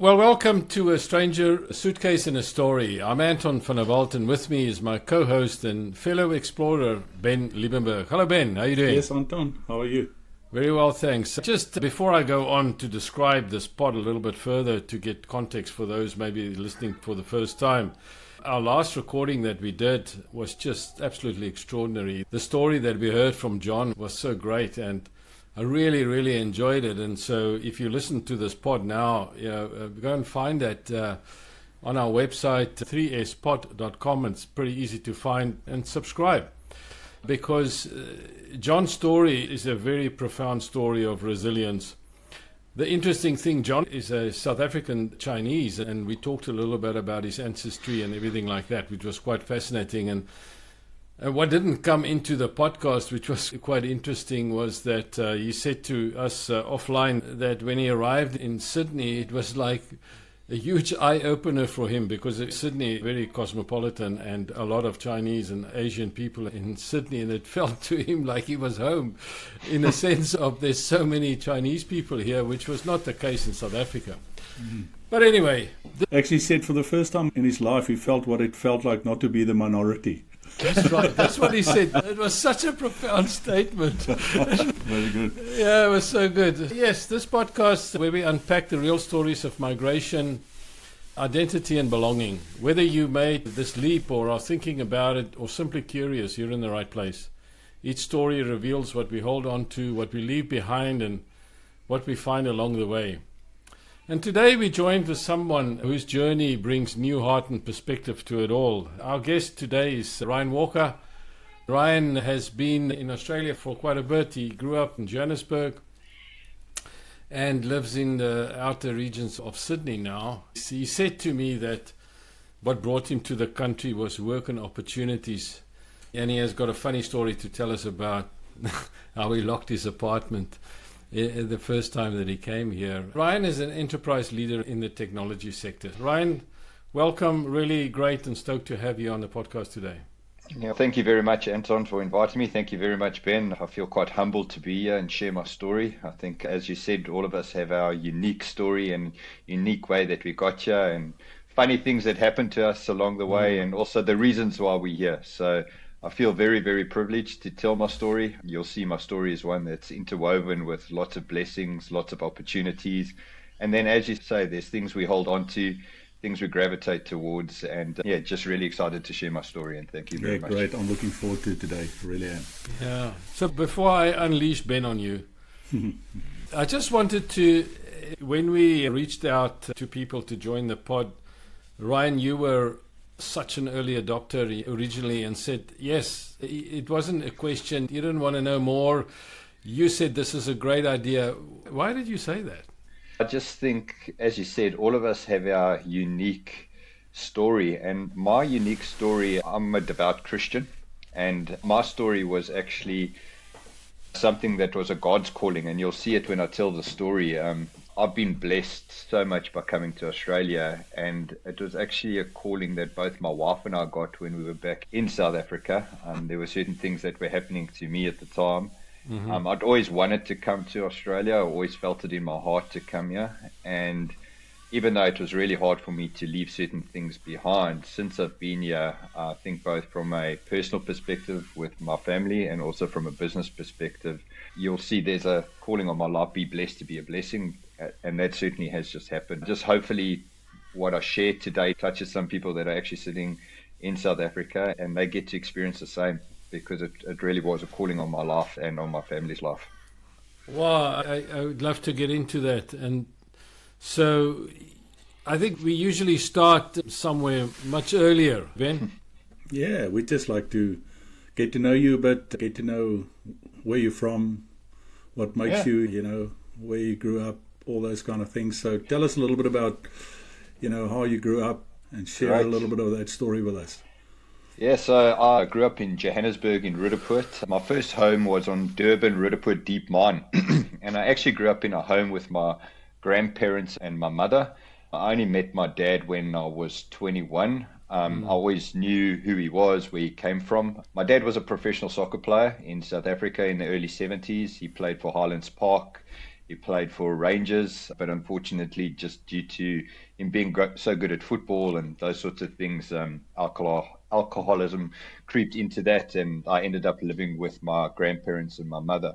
Well, welcome to A Stranger, a Suitcase and a Story. I'm Anton van der Walt, and with me is my co-host and fellow explorer, Ben Liebenberg. Hello, Ben. How are you doing? Yes, Anton. How are you? Very well, thanks. Just before I go on to describe this pod a little bit further to get context for those maybe listening for the first time, our last recording that we did was just absolutely extraordinary. The story that we heard from John was so great, and I really, really enjoyed it. And so if you listen to this pod now, go and find that on our website, 3spod.com. It's pretty easy to find and subscribe, because John's story is a very profound story of resilience. The interesting thing, John is a South African Chinese, and we talked a little bit about his ancestry and everything like that, which was quite fascinating. And what didn't come into the podcast, which was quite interesting, was that he said to us offline that when he arrived in Sydney, it was like a huge eye-opener for him, because Sydney is very cosmopolitan and a lot of Chinese and Asian people in Sydney, and it felt to him like he was home in a sense of there's so many Chinese people here, which was not the case in South Africa. Mm-hmm. But anyway. Actually said for the first time in his life he felt what it felt like not to be the minority. That's right. That's what he said. It was such a profound statement. Very good. Yeah, it was so good. Yes, this podcast where we unpack the real stories of migration, identity and belonging. Whether you made this leap or are thinking about it or simply curious, you're in the right place. Each story reveals what we hold on to, what we leave behind, and what we find along the way. And today we joined with someone whose journey brings new heart and perspective to it all. Our guest today is Ryan Walker. Ryan has been in Australia for quite a bit. He grew up in Johannesburg and lives in the outer regions of Sydney now. He said to me that what brought him to the country was work and opportunities. And he has got a funny story to tell us about how he locked his apartment the first time that he came here. Ryan is an enterprise leader in the technology sector. Ryan, welcome. Really great and stoked to have you on the podcast today. Yeah, thank you very much, Anton, for inviting me. Thank you very much, Ben. I feel quite humbled to be here and share my story. I think, as you said, all of us have our unique story and unique way that we got here, and funny things that happened to us along the way, and also the reasons why we're here. So I feel very, very privileged to tell my story. You'll see my story is one that's interwoven with lots of blessings, lots of opportunities. And then, as you say, there's things we hold on to, things we gravitate towards. And just really excited to share my story. And thank you very much. Great. I'm looking forward to today. Really am. Yeah. So before I unleash Ben on you, I just wanted to, when we reached out to people to join the pod, Ryan, you were such an early adopter originally and said, yes, it wasn't a question. You didn't want to know more. You said this is a great idea. Why did you say that? I just think, as you said, all of us have our unique story. And my unique story, I'm a devout Christian. And my story was actually something that was a God's calling. And you'll see it when I tell the story. I've been blessed so much by coming to Australia, and it was actually a calling that both my wife and I got when we were back in South Africa. There were certain things that were happening to me at the time. Mm-hmm. I'd always wanted to come to Australia. I always felt it in my heart to come here. And even though it was really hard for me to leave certain things behind, since I've been here, I think both from a personal perspective with my family and also from a business perspective, you'll see there's a calling on my life, be blessed to be a blessing. And that certainly has just happened. Just hopefully what I share today touches some people that are actually sitting in South Africa, and they get to experience the same, because it really was a calling on my life and on my family's life. Well, I would love to get into that. And so I think we usually start somewhere much earlier, Ben. Yeah, we just like to get to know you a bit, get to know where you're from, what makes you, where you grew up, all those kind of things. So tell us a little bit about, how you grew up, and share a little bit of that story with us. Yeah, so I grew up in Johannesburg in Roodepoort. My first home was on Durban Roodepoort Deep Mine. And I actually grew up in a home with my grandparents and my mother. I only met my dad when I was 21. I always knew who he was, where he came from. My dad was a professional soccer player in South Africa in the early 70s. He played for Highlands Park. He played for Rangers, but unfortunately, just due to him being so good at football and those sorts of things, alcoholism creeped into that, and I ended up living with my grandparents and my mother.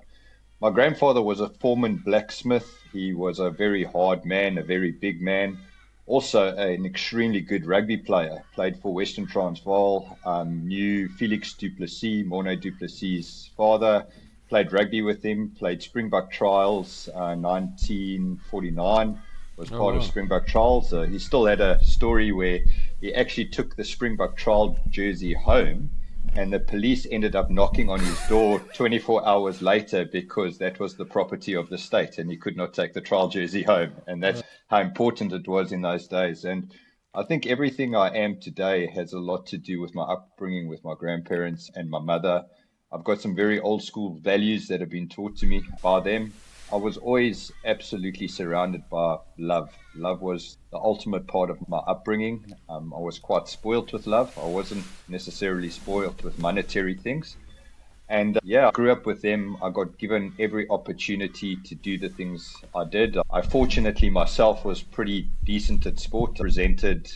My grandfather was a foreman blacksmith. He was a very hard man, a very big man. Also, an extremely good rugby player. Played for Western Transvaal. Knew Felix du Plessis, Morne du Plessis' father. Played rugby with him. Played Springbok Trials, 1949. Was Oh, part of wow. Springbok Trials. He still had a story where he actually took the Springbok Trial jersey home, and the police ended up knocking on his door 24 hours later because that was the property of the state and he could not take the trial jersey home. And that's how important it was in those days. And I think everything I am today has a lot to do with my upbringing with my grandparents and my mother. I've got some very old school values that have been taught to me by them. I was always absolutely surrounded by love. Love was the ultimate part of my upbringing. I was quite spoilt with love. I wasn't necessarily spoilt with monetary things. And I grew up with them. I got given every opportunity to do the things I did. I fortunately myself was pretty decent at sport. I represented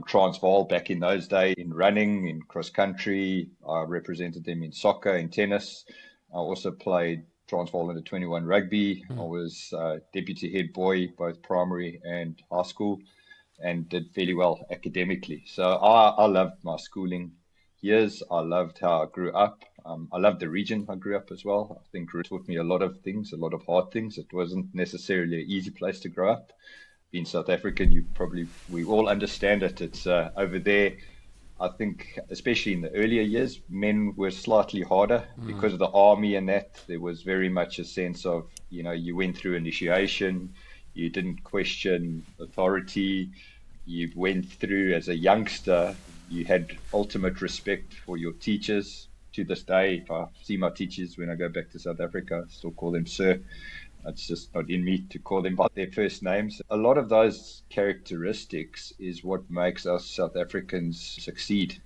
Transvaal back in those days in running, in cross country. I represented them in soccer, in tennis. I also played Transvaal under 21 rugby. I was deputy head boy, both primary and high school, and did fairly well academically. So I loved my schooling years. I loved how I grew up. I loved the region I grew up as well. I think it taught me a lot of things, a lot of hard things. It wasn't necessarily an easy place to grow up. Being South African, we all understand it. It's over there. I think, especially in the earlier years, men were slightly harder because of the army and that. There was very much a sense of, you went through initiation, you didn't question authority, you went through as a youngster, you had ultimate respect for your teachers. To this day, if I see my teachers when I go back to South Africa, I still call them sir. It's just not in me to call them by their first names. A lot of those characteristics is what makes us South Africans succeed.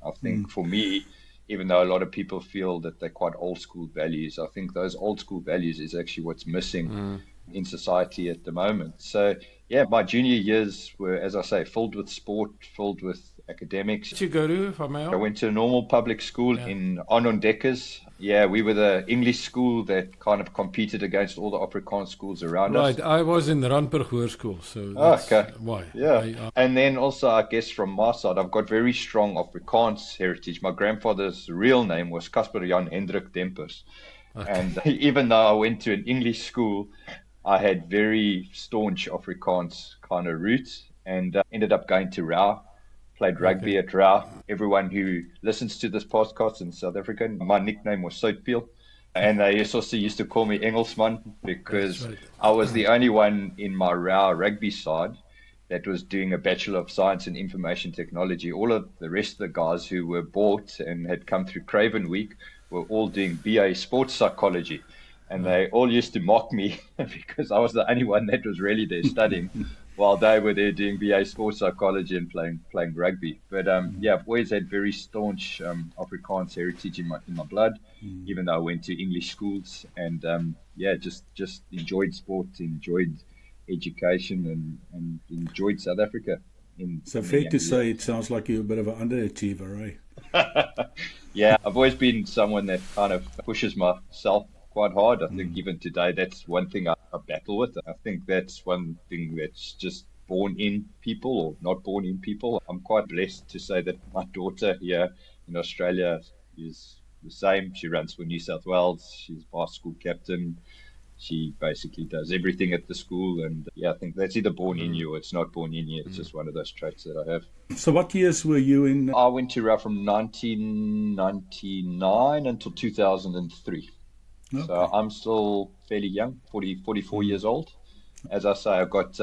I think for me, even though a lot of people feel that they're quite old school values, I think those old school values is actually what's missing in society at the moment. So, my junior years were, as I say, filled with sport, filled with academics. Did you go to, if I may I ask? went to a normal public school in Onondekkers. Yeah, we were the English school that kind of competed against all the Afrikaans schools around us. Right, I was in the Randburg Hoërskool, so Oh, that's okay. why. Yeah. And then also, I guess from my side, I've got very strong Afrikaans heritage. My grandfather's real name was Casper Jan Hendrik Dempers. And even though I went to an English school, I had very staunch Afrikaans kind of roots and ended up going to Rau. Played rugby at Rau. Everyone who listens to this podcast in South Africa, my nickname was Soutpeel. And they also used to call me Engelsman because That's right. I was the only one in my Rau rugby side that was doing a Bachelor of Science in Information Technology. All of the rest of the guys who were bought and had come through Craven Week were all doing BA Sports Psychology. And they all used to mock me because I was the only one that was really there studying while they were there doing BA Sports Psychology and playing rugby. But I've always had very staunch Afrikaans heritage in my blood, even though I went to English schools. And just enjoyed sport, enjoyed education, and enjoyed South Africa. So fair to say, it sounds like you're a bit of an underachiever, eh? Yeah, I've always been someone that kind of pushes myself quite hard. I think even today, that's one thing I battle with. I think that's one thing that's just born in people or not born in people. I'm quite blessed to say that my daughter here in Australia is the same. She runs for New South Wales. She's vice school captain. She basically does everything at the school. And I think that's either born in you or it's not born in you. It's just one of those traits that I have. So what years were you in? I went to Rau from 1999 until 2003. Okay. So I'm still fairly young, 44 years old. As I say, I've got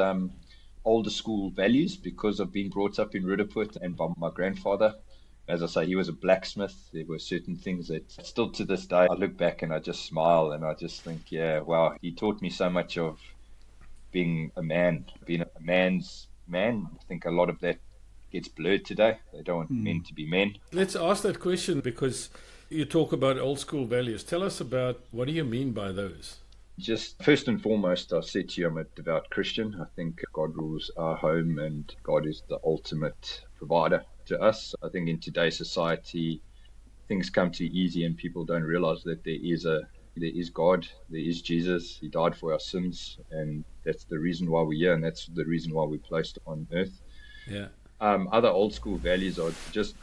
older school values because I've been brought up in Rudaput and by my grandfather. As I say, he was a blacksmith. There were certain things that still to this day, I look back and I just smile and I just think, wow, he taught me so much of being a man, being a man's man. I think a lot of that gets blurred today. They don't want men to be men. Let's ask that question because you talk about old school values. Tell us about what do you mean by those? Just first and foremost, I said to you, I'm a devout Christian. I think God rules our home and God is the ultimate provider to us. I think in today's society, things come too easy and people don't realize that there is God, there is Jesus. He died for our sins, and that's the reason why we're here, and that's the reason why we're placed on earth. Yeah. Other old school values are just,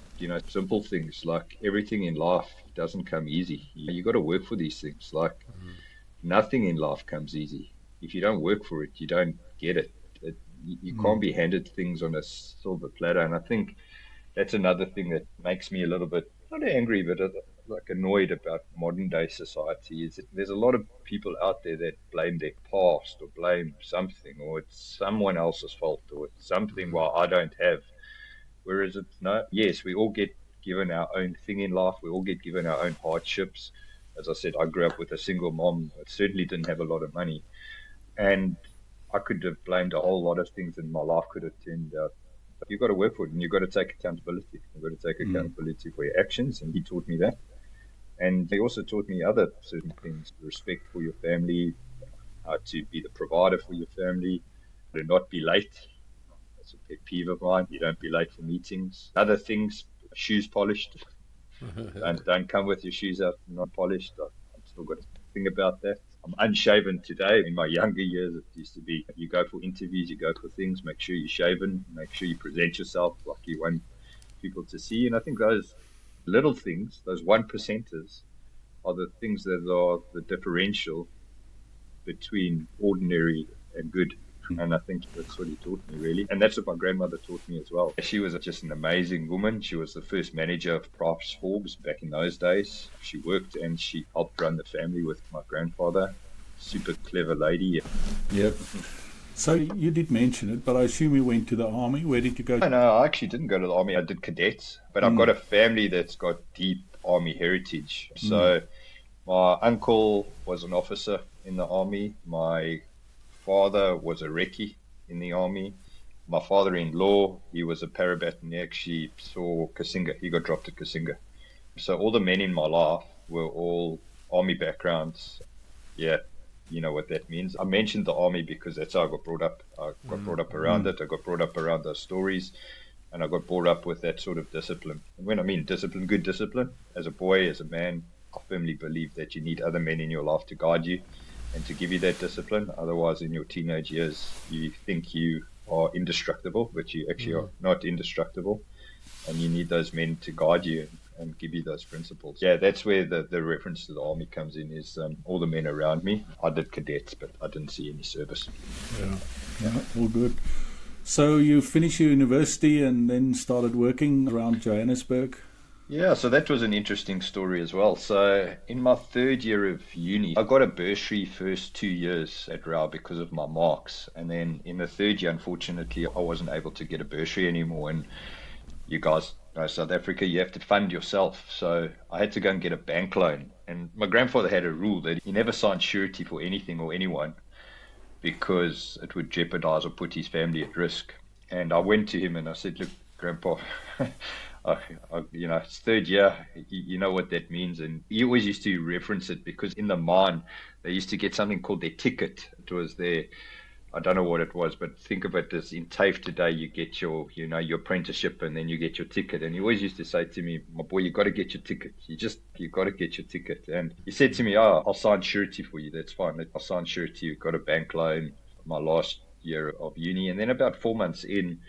simple things like everything in life doesn't come easy. You got to work for these things. Like nothing in life comes easy. If you don't work for it, you don't get it. You can't be handed things on a silver platter. And I think that's another thing that makes me a little bit, not angry, but like annoyed about modern day society is that there's a lot of people out there that blame their past or blame something, or it's someone else's fault, or it's something why I don't have. Whereas it's no, yes, we all get given our own thing in life. We all get given our own hardships. As I said, I grew up with a single mom. I certainly didn't have a lot of money. And I could have blamed a whole lot of things and my life could have turned out. But you've got to work for it and you've got to take accountability. You've got to take accountability for your actions. And he taught me that. And he also taught me other certain things, respect for your family, how to be the provider for your family, to not be late. That's a pet peeve of mine. You don't be late for meetings. Other things, shoes polished. Don't come with your shoes out not polished. I've still got to think about that. I'm unshaven today. In my younger years, it used to be you go for interviews, you go for things, make sure you're shaven, make sure you present yourself like you want people to see. And I think those little things, those 1%ers, are the things that are the differential between ordinary and good. And I think that's what he taught me, really. And that's what my grandmother taught me as well. She was just an amazing woman. She was the first manager of Price Forbes back in those days. She worked and she helped run the family with my grandfather. Super clever lady. Yep. So you did mention it, but I assume you went to the army. Where did you go? No, I actually didn't go to the army. I did cadets. But I've got a family that's got deep army heritage. So my uncle was an officer in the army. My father was a recce in the army. My father-in-law, he was a parabat and he actually saw Kasinga. He got dropped at Kasinga. So all the men in my life were all army backgrounds. Yeah, you know what that means. I mentioned the army because that's how I got brought up. I got brought up around it. I got brought up around those stories. And I got brought up with that sort of discipline. And when I mean discipline, good discipline, as a boy, as a man, I firmly believe that you need other men in your life to guide you and to give you that discipline. Otherwise, in your teenage years, you think you are indestructible, but you actually are not indestructible. And you need those men to guide you and give you those principles. Yeah, that's where the reference to the army comes in, is all the men around me. I did cadets, but I didn't see any service. Yeah, all good. So you finished your university and then started working around Johannesburg? Yeah, so that was an interesting story as well. So in my third year of uni, I got a bursary first 2 years at Rao because of my marks. And then in the third year, unfortunately, I wasn't able to get a bursary anymore. And you guys know South Africa, you have to fund yourself. So I had to go and get a bank loan. And my grandfather had a rule that he never signed surety for anything or anyone because it would jeopardize or put his family at risk. And I went to him and I said, look, Grandpa, it's third year, you know what that means. And he always used to reference it because in the mine, they used to get something called their ticket. It was their, I don't know what it was, but think of it as in TAFE today, you get your apprenticeship and then you get your ticket. And he always used to say to me, my boy, you got to get your ticket. You got to get your ticket. And he said to me, I'll sign surety for you. That's fine. I'll sign surety. You've got a bank loan my last year of uni. And then about 4 months in,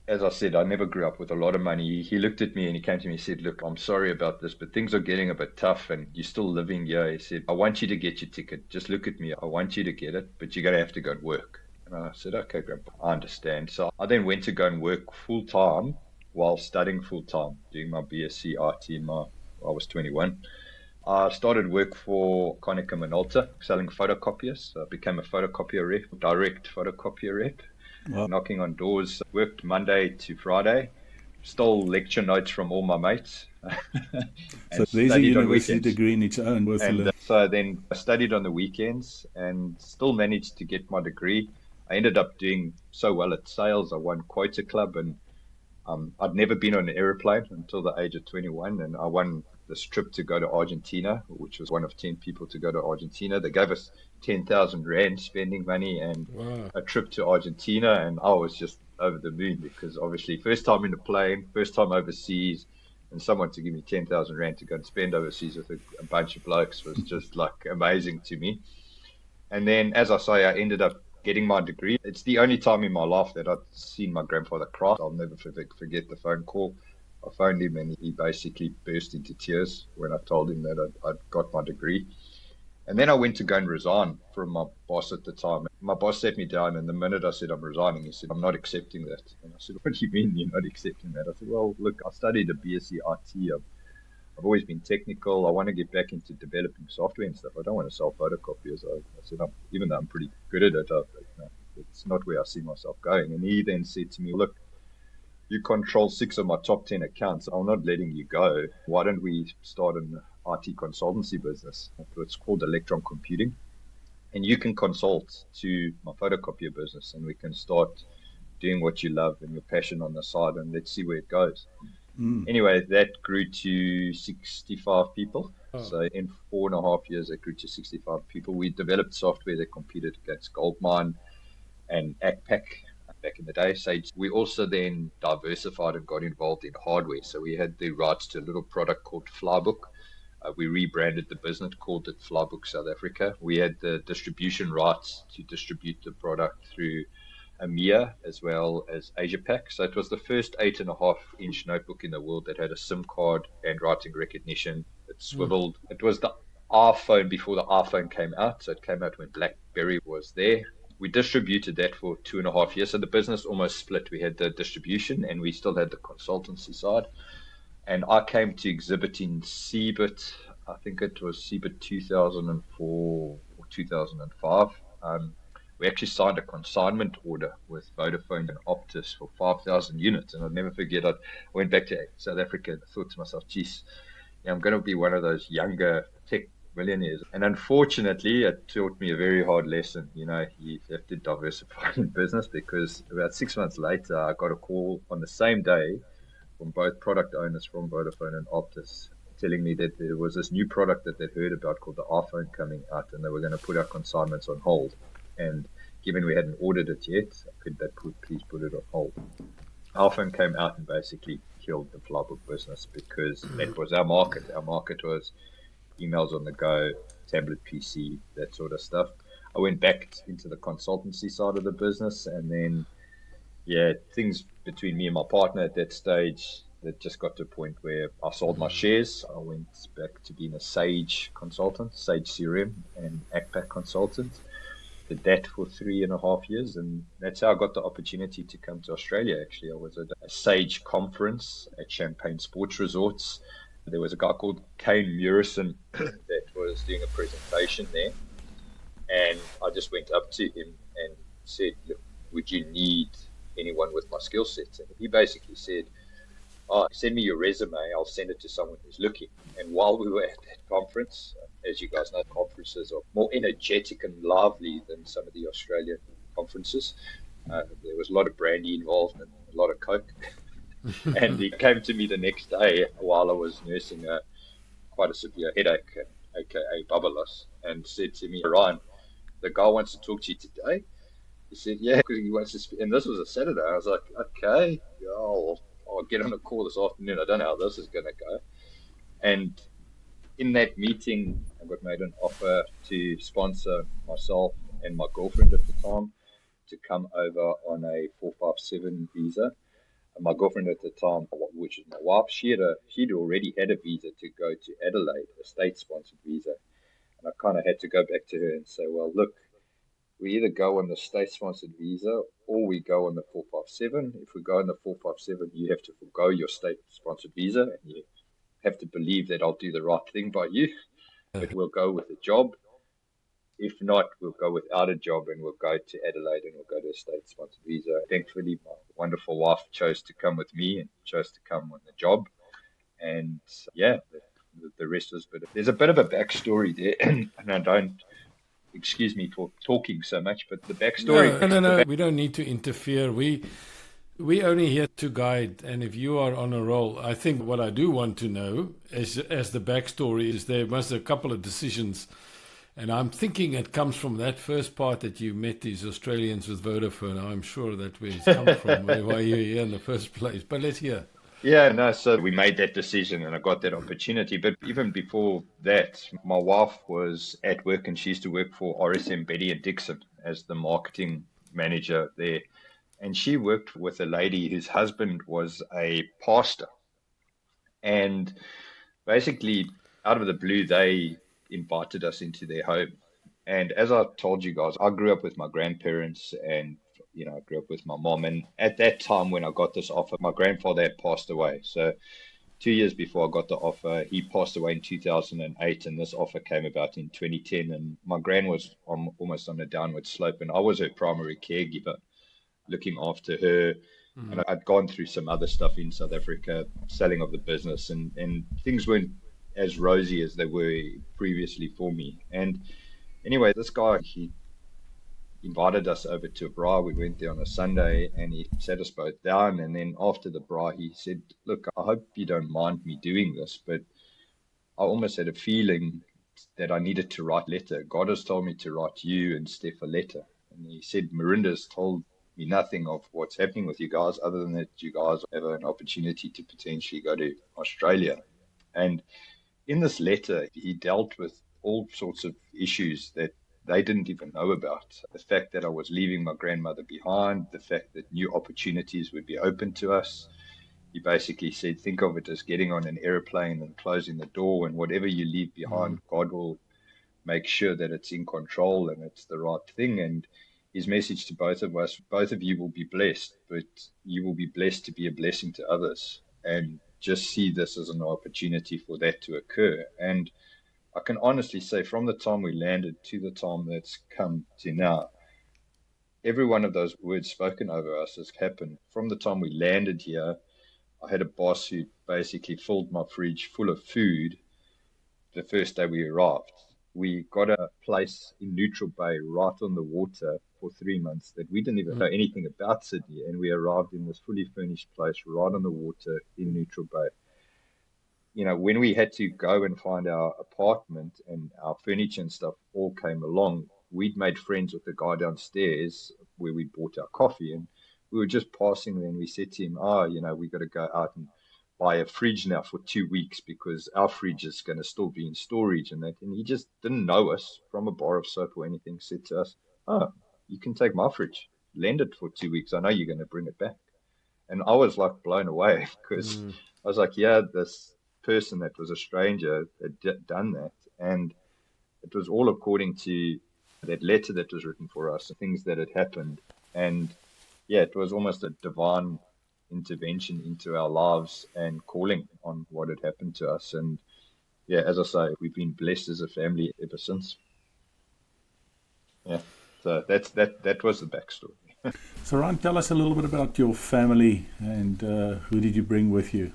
as I said, I never grew up with a lot of money. He looked at me and he came to me and said, look, I'm sorry about this, but things are getting a bit tough and you're still living here. He said, I want you to get your ticket. Just look at me. I want you to get it, but you're going to have to go and work. And I said, okay, Grandpa, I understand. So I then went to go and work full time while studying full time, doing my BSc IT I was 21. I started work for Konica Minolta, selling photocopiers. I became a photocopier rep, direct photocopier rep. Wow. Knocking on doors, worked Monday to Friday, stole lecture notes from all my mates. So there's a university degree in its own. So then I studied on the weekends and still managed to get my degree. I ended up doing so well at sales. I won Quota Club and I'd never been on an aeroplane until the age of 21 and I won this trip to go to Argentina, which was one of 10 people to go to Argentina. They gave us 10,000 Rand spending money and Wow. a trip to Argentina. And I was just over the moon because obviously first time in a plane, first time overseas, and someone to give me 10,000 Rand to go and spend overseas with a bunch of blokes was just like amazing to me. And then, as I say, I ended up getting my degree. It's the only time in my life that I've seen my grandfather cry. I'll never forget the phone call. I phoned him and he basically burst into tears when I told him that I'd got my degree. And then I went to go and resign from my boss at the time. My boss sat me down, and the minute I said I'm resigning, he said, "I'm not accepting that." And I said, "What do you mean you're not accepting that?" I said, "Well, look, I studied a BSc IT. I've always been technical. I want to get back into developing software and stuff. I don't want to sell photocopiers." I said, even though I'm pretty good at it, it's not where I see myself going. And he then said to me, "Look, you control 6 of my top 10 accounts. I'm not letting you go. Why don't we start an IT consultancy business? It's called Electron Computing. And you can consult to my photocopier business, and we can start doing what you love and your passion on the side, and let's see where it goes." Anyway, that grew to 65 people. So in 4.5 years, it grew to 65 people. We developed software that competed against Goldmine and ACPAC back in the day. So we also then diversified and got involved in hardware. So we had the rights to a little product called Flybook. We rebranded the business, called it Flybook South Africa. We had the distribution rights to distribute the product through EMEA as well as Asia Pac. So it was the first 8.5-inch notebook in the world that had a SIM card, handwriting recognition. It swiveled. It was the iPhone before the iPhone came out. So it came out when BlackBerry was there. We distributed that for 2.5 years. So the business almost split. We had the distribution and we still had the consultancy side. And I came to exhibit in CeBIT, I think it was CeBIT 2004 or 2005. We actually signed a consignment order with Vodafone and Optus for 5,000 units. And I'll never forget, I went back to South Africa and thought to myself, geez, I'm going to be one of those younger tech millionaires. And unfortunately, it taught me a very hard lesson. You have to diversify in business, because about 6 months later, I got a call on the same day from both product owners from Vodafone and Optus telling me that there was this new product that they'd heard about called the iPhone coming out, and they were going to put our consignments on hold. And given we hadn't ordered it yet, could they please put it on hold? iPhone came out and basically killed the Flybook business, because that was our market. Our market was emails on the go, tablet PC, that sort of stuff. I went back into the consultancy side of the business, and then things between me and my partner at that stage, that just got to a point where I sold my shares. I went back to being a Sage consultant, Sage CRM and ACPAC consultant. Did that for 3.5 years, and that's how I got the opportunity to come to Australia. Actually, I was at a Sage conference at Champagne Sports Resorts. There was a guy called Kane Murison that was doing a presentation there, and I just went up to him and said, "Look, would you need anyone with my skill set?" And he basically said, "Send me your resume, I'll send it to someone who's looking." And while we were at that conference, as you guys know, conferences are more energetic and lively than some of the Australian conferences. There was a lot of brandy involved and a lot of coke. And he came to me the next day while I was nursing quite a severe headache, aka Babalos, and said to me, "Ryan, the guy wants to talk to you today." He said, "Yeah, because he wants to speak." And this was a Saturday. I was like, "Okay, I'll get on a call this afternoon. I don't know how this is going to go." And in that meeting, I got made an offer to sponsor myself and my girlfriend at the time to come over on a 457 visa. And my girlfriend at the time, which is my wife, she'd already had a visa to go to Adelaide, a state-sponsored visa. And I kind of had to go back to her and say, "Well, look, we either go on the state-sponsored visa or we go on the 457. If we go on the 457, you have to forgo your state-sponsored visa, and you have to believe that I'll do the right thing by you. But we'll go with a job. If not, we'll go without a job, and we'll go to Adelaide and we'll go to a state-sponsored visa." Thankfully, my wonderful wife chose to come with me and chose to come on the job. And the rest was there's a bit of a backstory there, and I don't, excuse me for talking so much, but the backstory. No. We don't need to interfere. We only here to guide, and if you are on a roll, I think what I do want to know is, as the backstory is, there was a couple of decisions, and I'm thinking it comes from that first part that you met these Australians with Vodafone. I'm sure that where it's come from, why you're here in the first place. But let's hear. Yeah, no, so we made that decision and I got that opportunity. But even before that, my wife was at work and she used to work for RSM Betty and Dixon as the marketing manager there. And she worked with a lady whose husband was a pastor. And basically, out of the blue, they invited us into their home. And as I told you guys, I grew up with my grandparents and, I grew up with my mom. And at that time, when I got this offer, my grandfather had passed away. So 2 years before I got the offer, he passed away in 2008. And this offer came about in 2010. And my gran was almost on a downward slope. And I was her primary caregiver, looking after her. And I'd gone through some other stuff in South Africa, selling of the business, and things weren't as rosy as they were previously for me. And anyway, this guy, he invited us over to a bra. We went there on a Sunday and he sat us both down. And then after the bra, he said, look, I hope you don't mind me doing this, but I almost had a feeling that I needed to write a letter. God has told me to write you and Steph a letter. And he said, Miranda's told me nothing of what's happening with you guys other than that you guys have an opportunity to potentially go to Australia. And in this letter, he dealt with all sorts of issues that they didn't even know about. The fact that I was leaving my grandmother behind, the fact that new opportunities would be open to us. He basically said, think of it as getting on an airplane and closing the door, and whatever you leave behind, God will make sure that it's in control and it's the right thing. And his message to both of us, both of you will be blessed, but you will be blessed to be a blessing to others. And just see this as an opportunity for that to occur. And I can honestly say, from the time we landed to the time that's come to now, every one of those words spoken over us has happened. From the time we landed here, I had a boss who basically filled my fridge full of food the first day we arrived. We got a place in Neutral Bay right on the water for 3 months that we didn't even know anything about Sydney. And we arrived in this fully furnished place right on the water in Neutral Bay. When we had to go and find our apartment and our furniture and stuff all came along, we'd made friends with the guy downstairs where we bought our coffee. And we were just passing there and we said to him, we got to go out and buy a fridge now for 2 weeks because our fridge is going to still be in storage and that. And he just didn't know us from a bar of soap or anything, said to us, you can take my fridge, lend it for 2 weeks. I know you're going to bring it back. And I was like blown away because I was like, this person that was a stranger had done that. And it was all according to that letter that was written for us, the things that had happened. And it was almost a divine intervention into our lives and calling on what had happened to us. And as I say, we've been blessed as a family ever since. So that was the backstory. So Ryan, tell us a little bit about your family and who did you bring with you?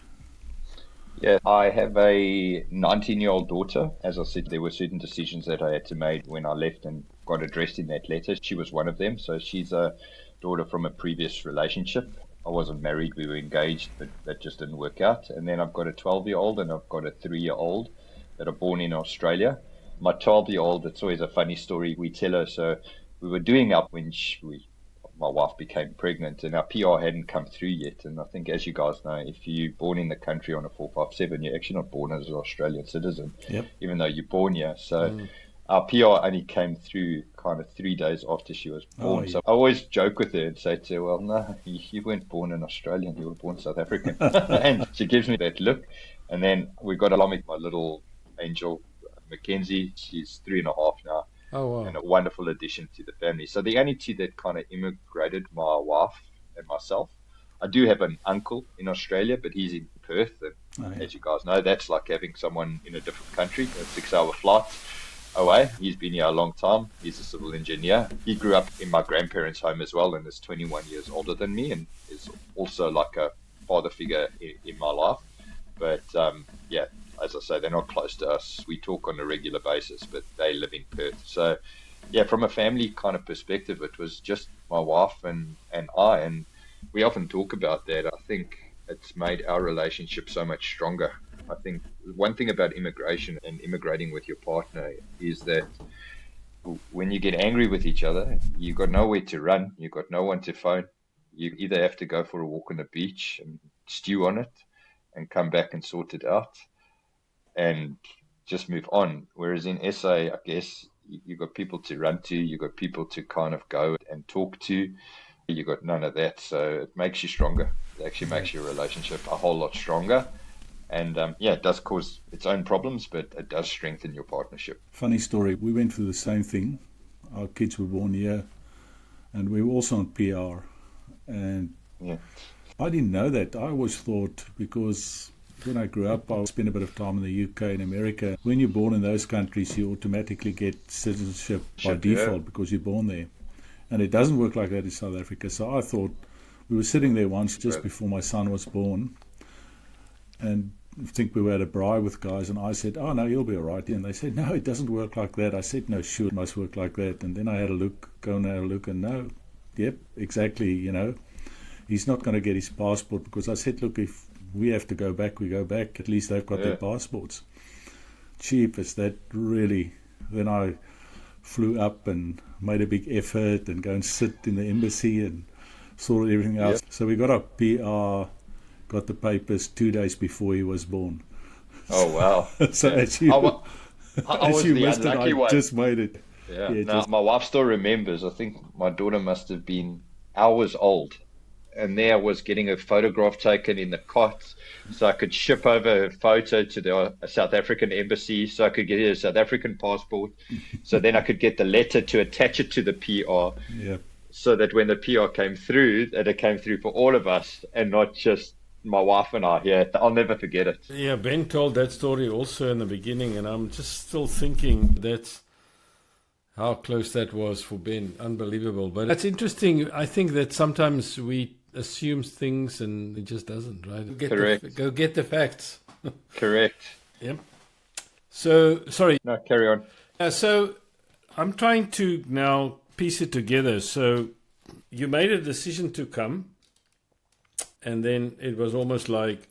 I have a 19-year-old daughter. As I said, there were certain decisions that I had to make when I left and got addressed in that letter. She was one of them. So she's a daughter from a previous relationship. I wasn't married, we were engaged, but that just didn't work out. And then I've got a 12-year-old and I've got a 3-year-old that are born in Australia. My 12-year-old, it's always a funny story we tell her. So we were doing up when my wife became pregnant and our PR hadn't come through yet. And I think, as you guys know, if you're born in the country on a 457, you're actually not born as an Australian citizen, even though you're born here. So our PR only came through kind of 3 days after she was born. So I always joke with her and say to her, well, no, you weren't born an Australian, you were born South African. And she gives me that look. And then we got along with my little angel, Mackenzie. She's 3.5 now. Oh, wow. And a wonderful addition to the family. So the only two that kind of immigrated, my wife and myself. I do have an uncle in Australia, but he's in Perth. And as you guys know, that's like having someone in a different country, a 6-hour flight away. He's been here a long time. He's a civil engineer. He grew up in my grandparents' home as well and is 21 years older than me and is also like a father figure in my life. But as I say, they're not close to us. We talk on a regular basis, but they live in Perth. So, from a family kind of perspective, it was just my wife and I. And we often talk about that. I think it's made our relationship so much stronger. I think one thing about immigration and immigrating with your partner is that when you get angry with each other, you got nowhere to run, you got no one to phone. You either have to go for a walk on the beach and stew on it and come back and sort it out and just move on. Whereas in SA, I guess you got people to run to, you got people to kind of go and talk to. You got none of that, so it makes you stronger. It actually makes your relationship a whole lot stronger. And yeah, it does cause its own problems, but it does strengthen your partnership. Funny story, we went through the same thing. Our kids were born here, and we were also on PR. And Yeah, I didn't know that. I always thought, because when I grew up, I spent a bit of time in the UK and America. When you're born in those countries, you automatically get citizenship by default because you're born there. And it doesn't work like that in South Africa. So I thought, we were sitting there once just before my son was born, and I think we were at a braai with guys, and I said, oh no, you'll be all right. And they said, no, it doesn't work like that. I said, no, sure, it must work like that. And then I had a look, and no, yep, exactly, he's not going to get his passport, because I said, look, if we have to go back, we go back. At least they've got their passports. Cheap as that, really. Then I flew up and made a big effort and go and sit in the embassy and sorted everything out. So we got our PR, got the papers 2 days before he was born. Oh, wow. So as you, I was the missed it, unlucky I one. just made it. Yeah. Yeah, Now, my wife still remembers. I think my daughter must have been hours old. And there I was getting a photograph taken in the cot so I could ship over a photo to the South African embassy so I could get a South African passport. So then I could get the letter to attach it to the PR. Yeah. So that when the PR came through, that it came through for all of us and not just my wife and I. Yeah, I'll never forget it. Yeah, Ben told that story also in the beginning, and I'm just still thinking that's how close that was for Ben. Unbelievable. But that's interesting. I think that sometimes we assume things and it just doesn't, right? Correct. Go get the facts. Correct. Yep. So, sorry. No, carry on. So I'm trying to now piece it together. So you made a decision to come, and then it was almost like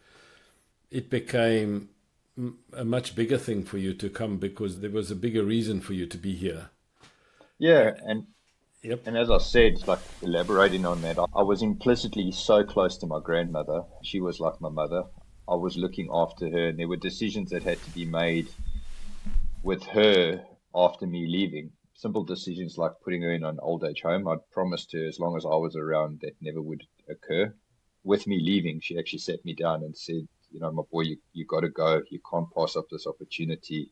it became a much bigger thing for you to come because there was a bigger reason for you to be here. Yeah, and Yep. and as I said, like elaborating on that, I was implicitly so close to my grandmother. She was like my mother. I was looking after her, and there were decisions that had to be made with her after me leaving. Simple decisions like putting her in an old age home. I'd promised her as long as I was around that never would occur. With me leaving, she actually sat me down and said, my boy, you got to go. You can't pass up this opportunity.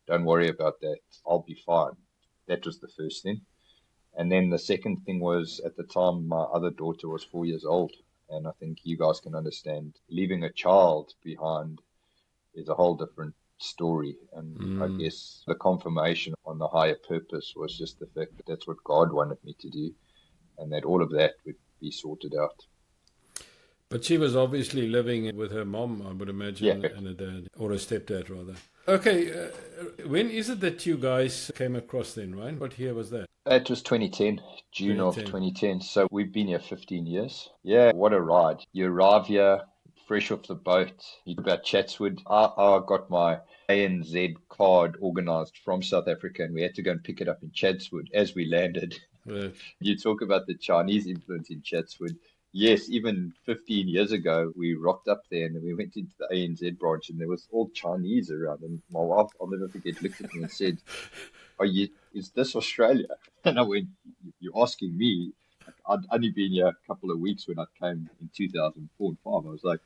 Don't worry about that. I'll be fine. That was the first thing. And then the second thing was, at the time, my other daughter was 4 years old. And I think you guys can understand, leaving a child behind is a whole different story. And I guess the confirmation on the higher purpose was just the fact that that's what God wanted me to do, and that all of that would be sorted out. But she was obviously living with her mom, I would imagine, Yeah. and a dad, or a stepdad rather. Okay, when is it that you guys came across then, Ryan? What year was that? It was 2010, June 2010. of 2010. So we've been here 15 years. Yeah, what a ride. You arrive here, fresh off the boat. You about Chatswood. I got my ANZ card organized from South Africa, and we had to go and pick it up in Chatswood as we landed. You talk about the Chinese influence in Chatswood. Yes, even 15 years ago, we rocked up there and we went into the ANZ branch and there was all Chinese around. And my wife, I'll never forget, looked at me and said, is this Australia? And I went, you're asking me? I'd only been here a couple of weeks when I came in 2004 and 5. I was like,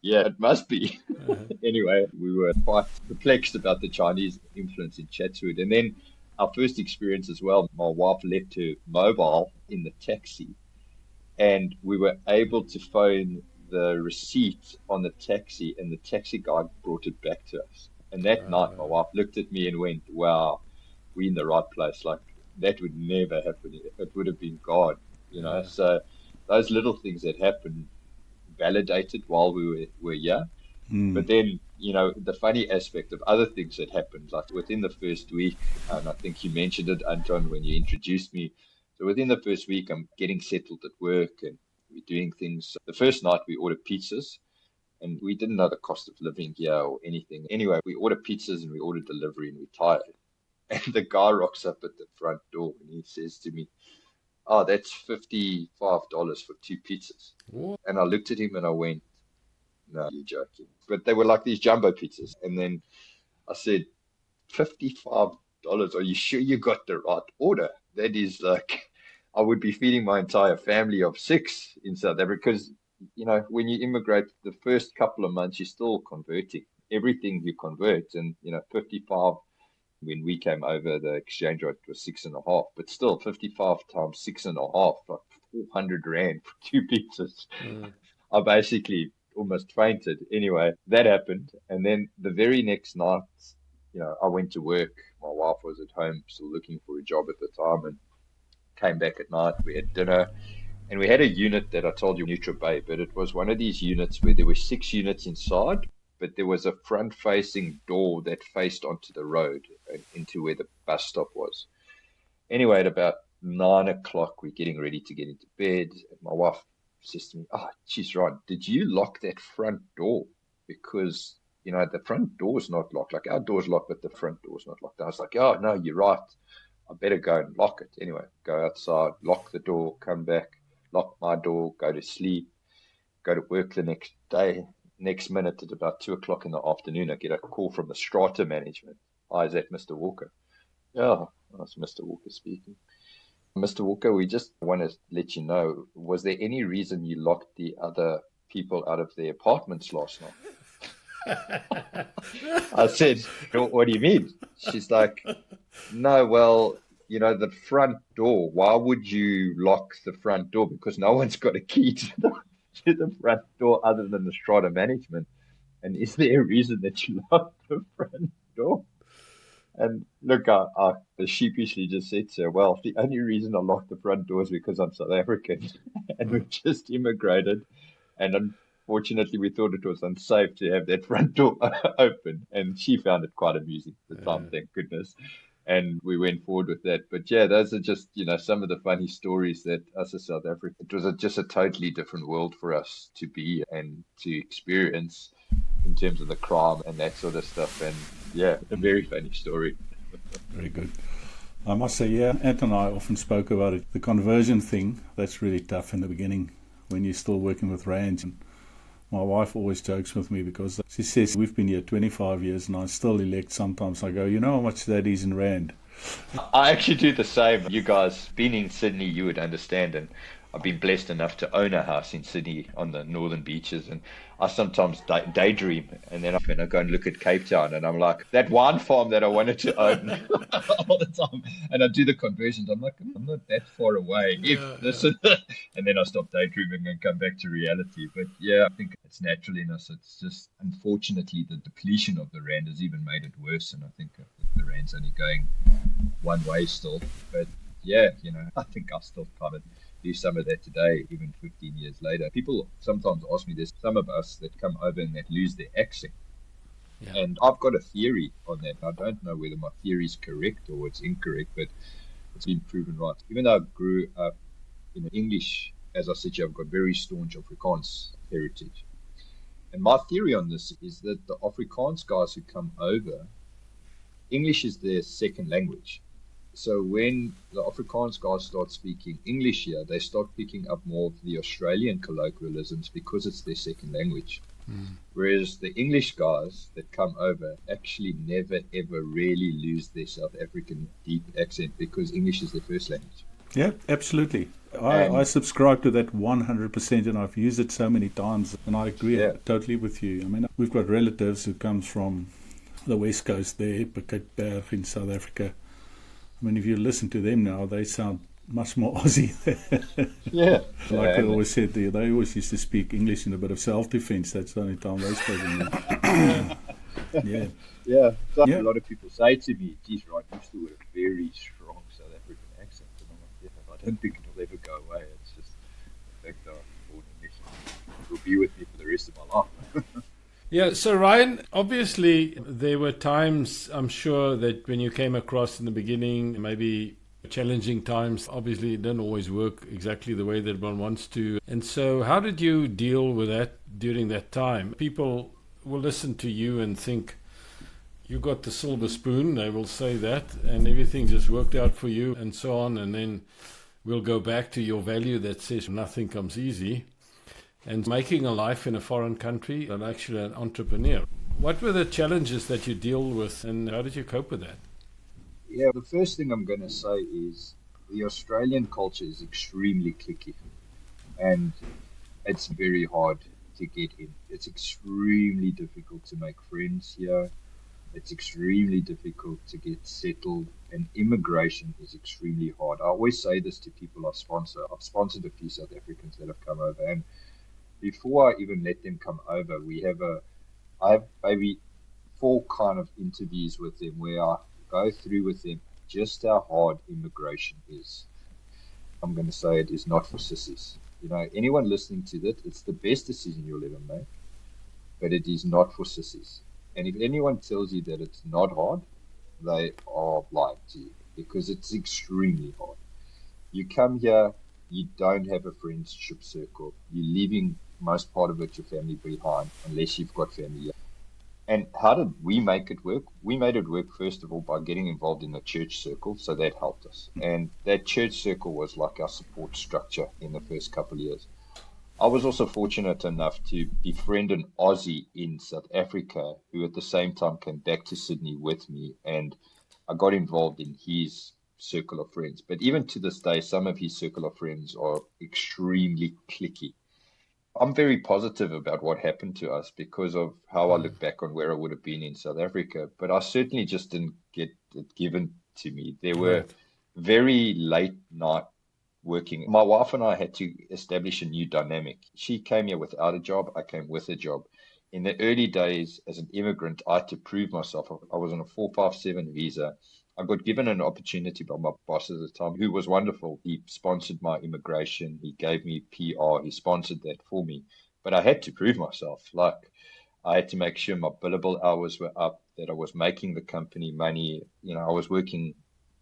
yeah, it must be. Anyway, we were quite perplexed about the Chinese influence in Chatswood. And then our first experience as well, my wife left her mobile in the taxi. And we were able to phone the receipt on the taxi, and the taxi guy brought it back to us. And that night, my wife looked at me and went, wow, we're in the right place. Like, that would never happen. It would have been God, So those little things that happened validated while we were here. But then, the funny aspect of other things that happened, like within the first week, and I think you mentioned it, Anton, when you introduced me. So within the first week, I'm getting settled at work and We're doing things. The first night we ordered pizzas, and we didn't know the cost of living here or anything. Anyway, we ordered pizzas and we ordered delivery, and we're tired. And the guy rocks up at the front door and he says to me, "Oh, that's $55 for 2 pizzas." What? And I looked at him and I went, "No, you're joking." But they were like these jumbo pizzas. And then I said, $55? Are you sure you got the right order? That is like, I would be feeding my entire family of 6 in South Africa. Because, when you immigrate, the first couple of months, you're still converting. Everything you convert. And, 55, when we came over, the exchange rate was 6.5. But still, 55 times 6.5, like 400 Rand for 2 pizzas. I basically almost fainted. Anyway, that happened. And then the very next night, I went to work. My wife was at home still looking for a job at the time, and came back at night. We had dinner, and we had a unit that I told you, Neutral Bay, but it was one of these units where there were 6 units inside, but there was a front-facing door that faced onto the road into where the bus stop was. Anyway, at about 9 o'clock, we're getting ready to get into bed. And my wife says to me, "Oh, geez, Ron, did you lock that front door? Because, the front door's not locked. Like, our door's locked, but the front door's not locked." I was like, "Oh, no, you're right. I better go and lock it." Anyway, go outside, lock the door, come back, lock my door, go to sleep, go to work the next day. Next minute, at about 2 o'clock in the afternoon, I get a call from the strata management. "Hi, is that Mr. Walker?" "Yeah, that's Mr. Walker speaking." "Mr. Walker, we just want to let you know, was there any reason you locked the other people out of their apartments last night?" I said, "What do you mean?" She's like, "No, well, the front door. Why would you lock the front door? Because no one's got a key to the front door other than the strata management. And is there a reason that you locked the front door?" And look, I sheepishly just said to her, "Well, the only reason I locked the front door is because I'm South African and we've just immigrated. And unfortunately, we thought it was unsafe to have that front door open." And she found it quite amusing at the time, thank goodness. And we went forward with that. But yeah, those are just, some of the funny stories that us as South Africa, it was just a totally different world for us to be and to experience in terms of the crime and that sort of stuff. And yeah, a very funny story. Very good. I must say, yeah, Anton and I often spoke about it. The conversion thing, that's really tough in the beginning when you're still working with rands. And my wife always jokes with me because she says, "We've been here 25 years and I still elect sometimes." I go, "You know how much that is in Rand?" I actually do the same. You guys, being in Sydney, you would understand. And I've been blessed enough to own a house in Sydney on the northern beaches. And I sometimes daydream, and then I go and look at Cape Town, and I'm like, that wine farm that I wanted to own all the time. And I do the conversions. I'm like, I'm not that far away. And then I stop daydreaming and come back to reality. But yeah, I think it's natural in us. It's just, unfortunately, the depletion of the rand has even made it worse. And I think the rand's only going one way still. But yeah, I think I'll still kind of do some of that today, even 15 years later. People sometimes ask me, there's some of us that come over and that lose their accent. Yeah. And I've got a theory on that. I don't know whether my theory is correct or it's incorrect, but it's been proven right. Even though I grew up in English, as I said, I've got very staunch Afrikaans heritage. And my theory on this is that the Afrikaans guys who come over, English is their second language. So when the Afrikaans guys start speaking English here, they start picking up more of the Australian colloquialisms because it's their second language. Whereas the English guys that come over actually never, ever really lose their South African deep accent because English is their first language. Yeah, absolutely. I subscribe to that 100%, and I've used it so many times, and I agree totally with you. I mean, we've got relatives who comes from the West Coast there, Piketberg in South Africa. I mean, if you listen to them now, they sound much more Aussie. Yeah. Like I always said, they always used to speak English in a bit of self-defense. That's the only time they spoke English. Yeah. Yeah. So a lot of people say to me, "Geez, Rod, you still with a very strong South African accent." And I'm like, yeah, I don't think it'll ever go away. It's just the fact that I'm born English. It will be with me for the rest of my life. Yeah, so Ryan, obviously there were times, I'm sure, that when you came across in the beginning, maybe Challenging times obviously don't always work exactly the way that one wants to. And so, how did you deal with that during that time? People will listen to you and think you got the silver spoon, they will say that, and everything just worked out for you and so on. And then we'll go back to your value that says nothing comes easy. And making a life in a foreign country, and actually an entrepreneur. What were the challenges that you deal with, and how did you cope with that? Yeah, the first thing I'm going to say is the Australian culture is extremely cliquey, and it's very hard to get in. It's extremely difficult to make friends here. It's extremely difficult to get settled, and immigration is extremely hard. I always say this to people I sponsor. I've sponsored a few South Africans that have come over, and before I even let them come over, I have maybe 4 kind of interviews with them where I go through with them just how hard immigration is. I'm going to say it is not for sissies. You know, anyone listening to that, it's the best decision you'll ever make, but it is not for sissies. And if anyone tells you that it's not hard, they are lying to you, because it's extremely hard. You come here, you don't have a friendship circle. You're leaving most part of it, your family behind, unless you've got family here. And how did we make it work? We made it work, first of all, by getting involved in the church circle. So that helped us. And that church circle was like our support structure in the first couple of years. I was also fortunate enough to befriend an Aussie in South Africa who at the same time came back to Sydney with me. And I got involved in his circle of friends. But even to this day, some of his circle of friends are extremely cliquey. I'm very positive about what happened to us because of how I look back on where I would have been in South Africa. But I certainly just didn't get it given to me. There were very late night working. My wife and I had to establish a new dynamic. She came here without a job. I came with a job. In the early days as an immigrant, I had to prove myself. I was on a 457 visa. I got given an opportunity by my boss at the time, who was wonderful. He sponsored my immigration. He gave me PR. He sponsored that for me. But I had to prove myself. Like, I had to make sure my billable hours were up, that I was making the company money. You know, I was working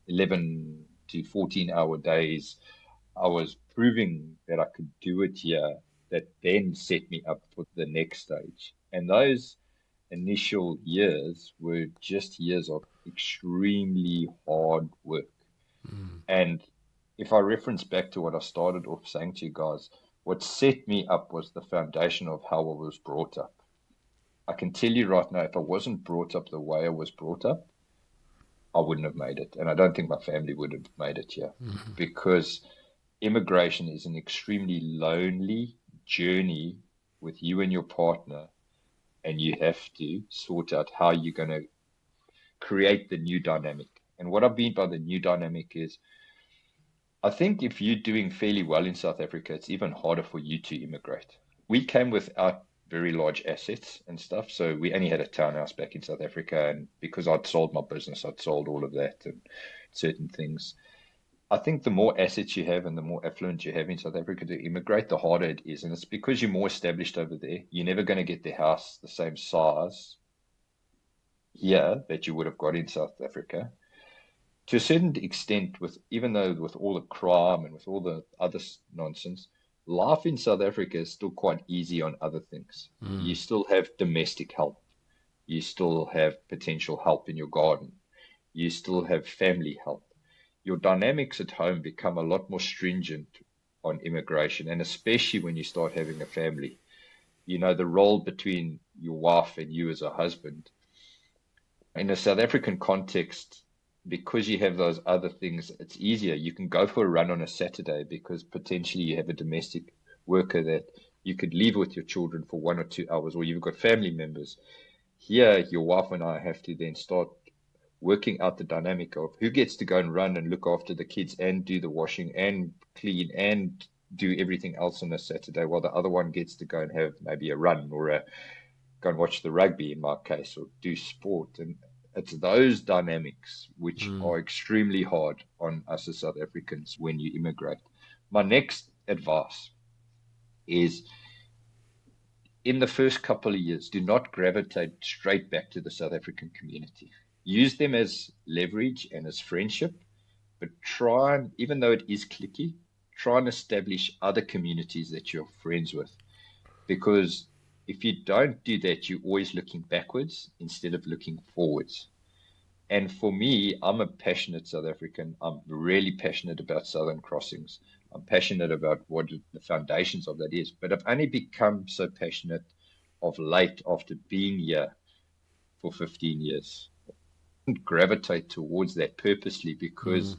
11 to 14-hour days. I was proving that I could do it here. That then set me up for the next stage. And those initial years were just years of extremely hard work. And if I reference back to what I started off saying to you guys, what set me up was the foundation of how I was brought up. I can tell you right now, if I wasn't brought up the way I was brought up, I wouldn't have made it. And I don't think my family would have made it here, because immigration is an extremely lonely journey with you and your partner. And you have to sort out how you're going to create the new dynamic. And what I mean by the new dynamic is, I think if you're doing fairly well in South Africa, it's even harder for you to immigrate. We came without very large assets and stuff. So we only had a townhouse back in South Africa. And because I'd sold my business, I'd sold all of that and certain things. I think the more assets you have and the more affluent you have in South Africa to immigrate, the harder it is. And it's because you're more established over there. You're never going to get the house the same size here that you would have got in South Africa. To a certain extent, even though with all the crime and with all the other nonsense, life in South Africa is still quite easy on other things. You still have domestic help. You still have potential help in your garden. You still have family help. Your dynamics at home become a lot more stringent on immigration, and especially when you start having a family. You know, the role between your wife and you as a husband. In a South African context, because you have those other things, it's easier. You can go for a run on a Saturday because potentially you have a domestic worker that you could leave with your children for 1 or 2 hours, or you've got family members. Here, your wife and I have to then start working out the dynamic of who gets to go and run and look after the kids and do the washing and clean and do everything else on a Saturday, while the other one gets to go and have maybe a run or go and watch the rugby in my case, or do sport. And it's those dynamics which are extremely hard on us as South Africans when you immigrate. My next advice is, in the first couple of years, do not gravitate straight back to the South African community. Use them as leverage and as friendship, but try and, even though it is cliquey, try and establish other communities that you're friends with. Because if you don't do that, you're always looking backwards instead of looking forwards. And for me, I'm a passionate South African. I'm really passionate about Southern Crossings. I'm passionate about what the foundations of that is. But I've only become so passionate of late after being here for 15 years. I didn't gravitate towards that purposely because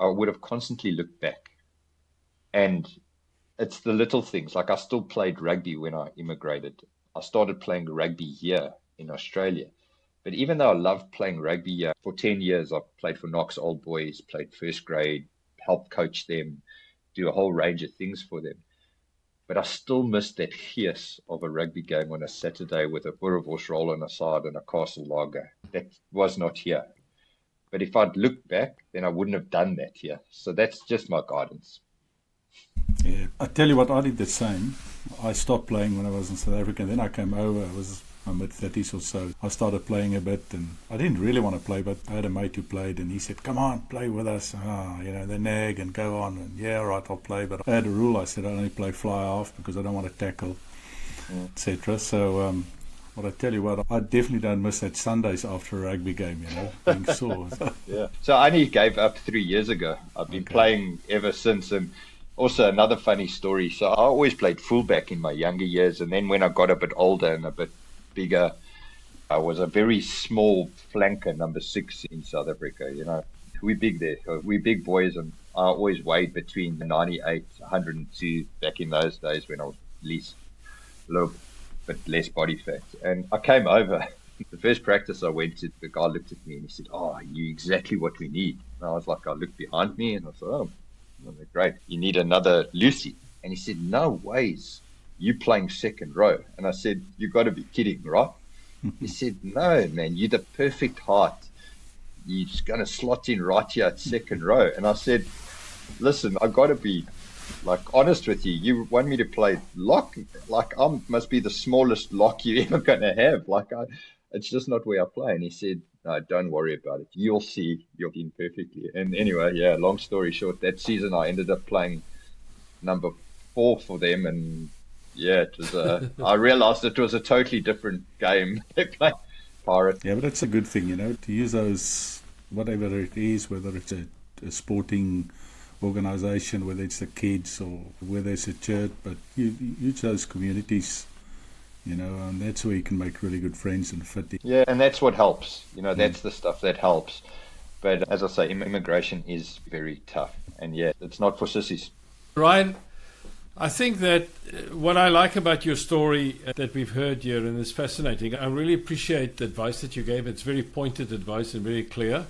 I would have constantly looked back. And it's the little things. Like I still played rugby when I immigrated. I started playing rugby here in Australia. But even though I loved playing rugby here, for 10 years, I played for Knox Old Boys, played first grade, helped coach them, do a whole range of things for them. But I still missed that fierce of a rugby game on a Saturday with a boerewors roll on a side and a castle lager. That was not here. But if I'd looked back, then I wouldn't have done that here. So that's just my guidance. Yeah, I tell you what, I did the same. I stopped playing when I was in South Africa, and then I came over. I was in my mid-30s or so. I started playing a bit, and I didn't really want to play, but I had a mate who played, and he said, come on, play with us. They nag and go on, and yeah, all right, I'll play. But I had a rule. I said I only play fly-half because I don't want to tackle, etc. So but I tell you what, I definitely don't miss that Sundays after a rugby game, being sore. Yeah. So I only gave up 3 years ago. I've been playing ever since, and also, another funny story. So I always played fullback in my younger years. And then when I got a bit older and a bit bigger, I was a very small flanker, number 6 in South Africa. We're big there. We're big boys. And I always weighed between 98, 102 back in those days when I was at least a little bit less body fat. And I came over. The first practice I went to, the guy looked at me and he said, you're exactly what we need. And I was like, I looked behind me and I thought, great, you need another Lucy. And he said, no ways, you playing second row. And I said, you got to be kidding, right? He said, no, man, you're the perfect height. You're just going to slot in right here at second row. And I said, listen, I got to be honest with you. You want me to play lock? I must be the smallest lock you're ever going to have. It's just not where I play. And he said, no, don't worry about it. You'll see you're in perfectly. And anyway, long story short, that season I ended up playing number 4 for them. And it was I realized it was a totally different game. They played Pirate. Yeah, but that's a good thing, to use those, whatever it is, whether it's a sporting organization, whether it's the kids or whether it's a church, but you use those communities. And that's where you can make really good friends and fit in. Yeah, and that's what helps. That's the stuff that helps. But as I say, immigration is very tough. And it's not for sissies. Ryan, I think that what I like about your story that we've heard here, and it's fascinating, I really appreciate the advice that you gave. It's very pointed advice and very clear.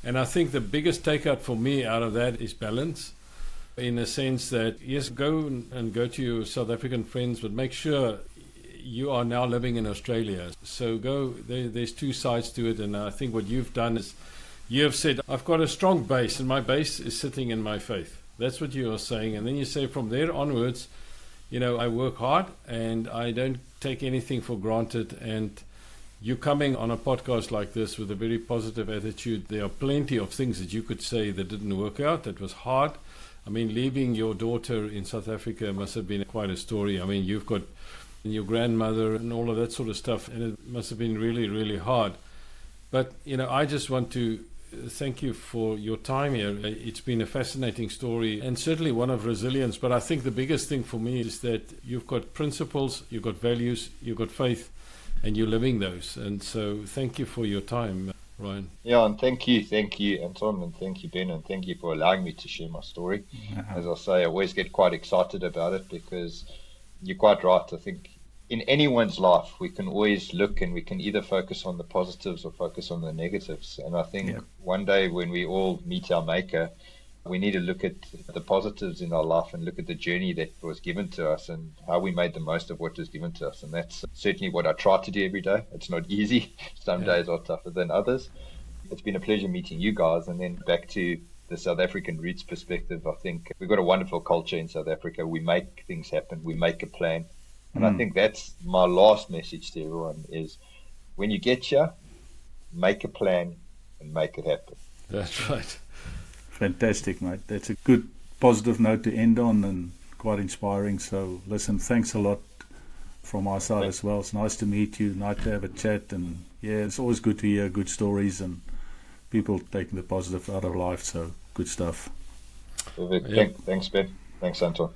And I think the biggest takeout for me out of that is balance. In the sense that, yes, go to your South African friends, but make sure you are now living in Australia. So there's 2 sides to it. And I think what you've done is you have said, I've got a strong base and my base is sitting in my faith. That's what you are saying. And then you say from there onwards, I work hard and I don't take anything for granted. And you coming on a podcast like this with a very positive attitude, there are plenty of things that you could say that didn't work out, that was hard. I mean, leaving your daughter in South Africa must have been quite a story. I mean, you've got your grandmother and all of that sort of stuff, and it must have been really, really hard. But, I just want to thank you for your time here. It's been a fascinating story and certainly one of resilience. But I think the biggest thing for me is that you've got principles, you've got values, you've got faith, and you're living those. And so thank you for your time, Ryan. Yeah, and thank you, Anton, and thank you, Ben, and thank you for allowing me to share my story. As I say, I always get quite excited about it because you're quite right. I think in anyone's life, we can always look and we can either focus on the positives or focus on the negatives. And I think one day when we all meet our maker, we need to look at the positives in our life and look at the journey that was given to us and how we made the most of what was given to us. And that's certainly what I try to do every day. It's not easy. Some days are tougher than others. It's been a pleasure meeting you guys. And then back to the South African roots perspective, I think we've got a wonderful culture in South Africa. We make things happen. We make a plan. And I think that's my last message to everyone is when you get here, make a plan and make it happen. That's right. Fantastic, mate. That's a good positive note to end on and quite inspiring. So, listen, thanks a lot from my side as well. It's nice to meet you, nice to have a chat, and yeah, it's always good to hear good stories and people taking the positive out of life. So, good stuff. Perfect. Yeah. Thanks, Ben. Thanks, Anton.